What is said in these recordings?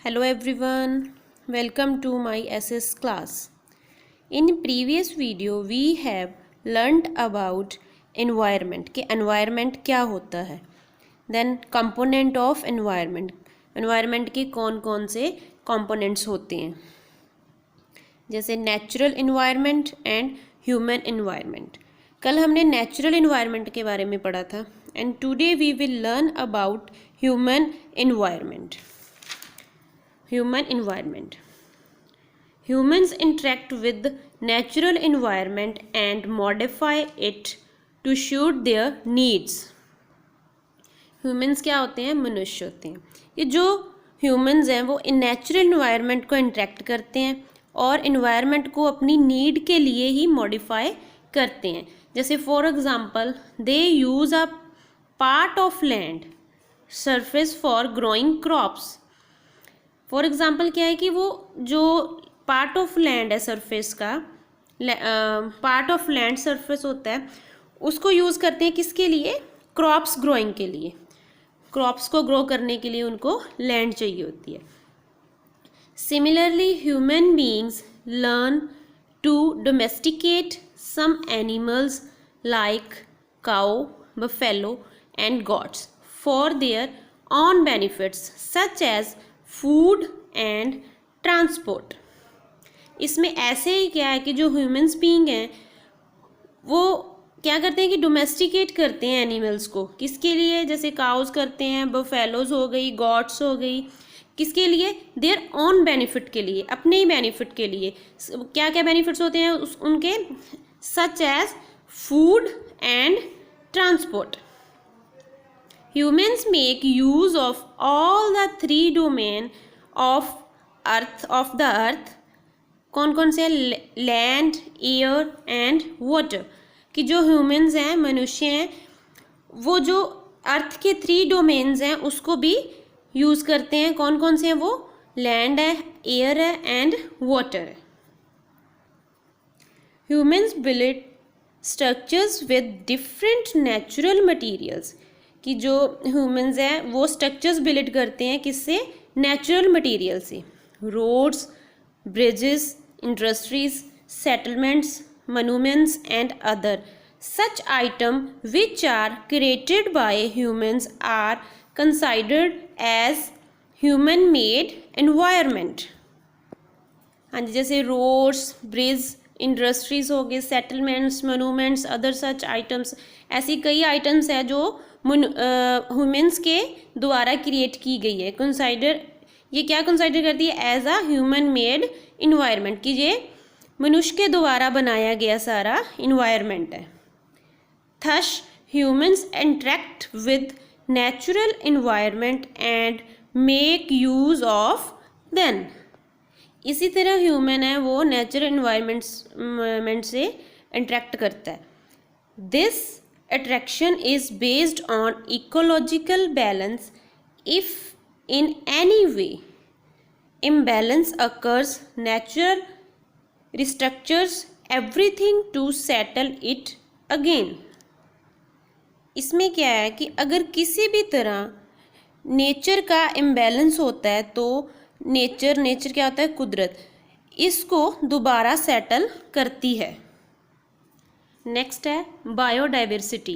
Hello everyone, welcome to my SS class. In previous video we have learnt about environment कि environment क्या होता है. Then component of environment. Environment के कौन कौन से components होते हैं जैसे natural environment and human environment. कल हमने natural environment के बारे में पढ़ा था and today we will learn about human environment. Human environment. Humans interact with natural environment and modify it to suit their needs. Humans क्या होते हैं? मनुष्य होते हैं. ये जो humans हैं वो नेचुरल environment को interact करते हैं और environment को अपनी need के लिए ही modify करते हैं. जैसे for example, they use a part of land surface for growing crops. For example क्या है कि वो जो पार्ट ऑफ लैंड है सरफेस का पार्ट ऑफ लैंड सरफेस होता है उसको यूज़ करते हैं किसके लिए? क्रॉप्स ग्रोइंग के लिए. क्रॉप्स को ग्रो करने के लिए उनको लैंड चाहिए होती है. Similarly human beings learn to domesticate some animals like cow, buffalo and goats for their own benefits such as food and transport. इसमें ऐसे ही क्या है कि जो ह्यूमंस बीइंग हैं वो क्या करते हैं कि डोमेस्टिकेट करते हैं एनिमल्स को. किसके लिए? जैसे काउज करते हैं, बफेलोज हो गई, गॉट्स हो गई. किसके लिए? देयर ऑन बेनिफिट के लिए, अपने ही बेनिफिट के लिए. क्या क्या बेनिफिट्स होते हैं उनके? Such as food and transport. Humans make use of all the three domain of the earth. कौन कौन से? Land, air and water. कि जो ह्यूमंस हैं, मनुष्य हैं, वो जो अर्थ के 3 डोमेन्स हैं उसको भी यूज़ करते हैं. कौन कौन से हैं वो? लैंड है, एयर है एंड वाटर है. Humans build structures with different natural materials. कि जो ह्यूमंस हैं वो स्ट्रक्चर्स बिल्ड करते हैं किससे? नेचुरल मटेरियल से. Roads, bridges, industries, settlements, monuments and other such item which are created by humans are considered as human made environment. हाँ जी, जैसे रोड्स, ब्रिज, इंडस्ट्रीज हो गए, settlements, monuments, other such items. ऐसी कई आइटम्स हैं जो ह्यूमंस के द्वारा क्रिएट की गई है. ये क्या कंसाइडर करती है? As a human made environment. कि ये मनुष्य के द्वारा बनाया गया सारा इन्वायरमेंट है. Thus humans interact with natural environment and make use of then. इसी तरह ह्यूमन है वो नेचुरल इन्वायरमेंट से इंटरेक्ट करता है. This attraction is based on ecological balance. If in any way imbalance occurs, nature restructures everything to settle it again. इसमें क्या है कि अगर किसी भी तरह नेचर का इम्बैलेंस होता है तो नेचर क्या होता है? कुदरत इसको दोबारा सेटल करती है. नेक्स्ट है biodiversity.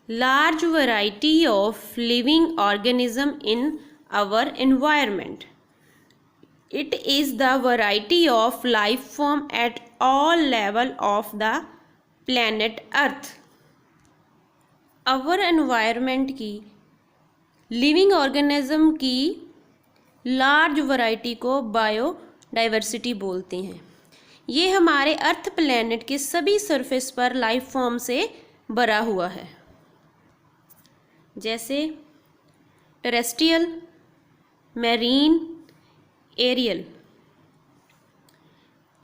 Large variety of living organism in our environment. It is the variety of life form at all level of the planet earth. Our environment की लिविंग ऑर्गेनिज्म की लार्ज वैरायटी को biodiversity बोलते हैं. ये हमारे अर्थ planet के सभी surface पर लाइफ फॉर्म से भरा हुआ है. जैसे terrestrial, marine, aerial.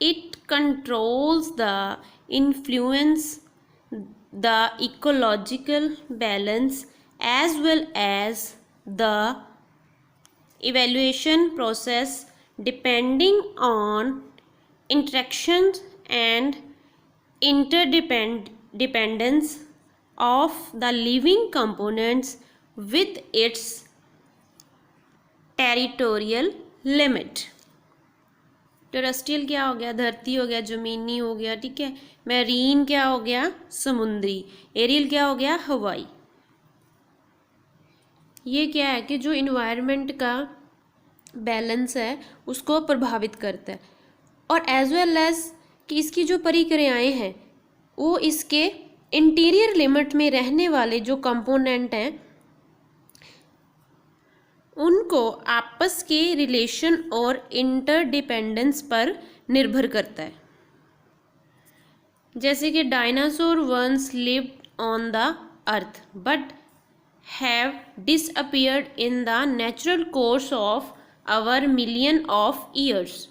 It controls the influence the ecological balance as well as the evaluation process depending on interactions and interdependence of the living components with its territorial limit. Terrestrial क्या हो गया, धरती हो गया, ज़मीनी हो गया, ठीक है। मैरीन क्या हो गया, समुद्री। एरियल क्या हो गया, हवाई। ये क्या है कि जो इन्वायरमेंट का बैलेंस है उसको प्रभावित करता है, और एज वेल एज कि इसकी जो प्रक्रियाएं हैं वो इसके इंटीरियर लिमिट में रहने वाले जो कंपोनेंट हैं उनको आपस के रिलेशन और इंटरडिपेंडेंस पर निर्भर करता है। जैसे कि dinosaur once lived on the earth but have disappeared in the natural course of our million of years.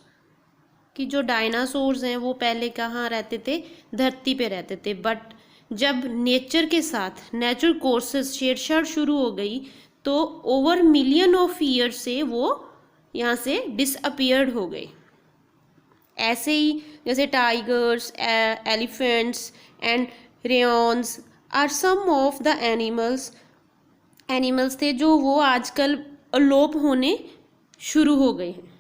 कि जो डायनासोर्स हैं वो पहले कहाँ रहते थे, धरती पे रहते थे, बट जब नेचर के साथ नेचुरल कोर्सेस छेड़छाड़ शुरू हो गई तो ओवर मिलियन ऑफ ईयर्स से वो यहाँ से डिसअपियर्ड हो गए। ऐसे ही जैसे tigers, elephants and rayons are some of the animals थे जो वो आजकल अलोप होने शुरू हो गए हैं।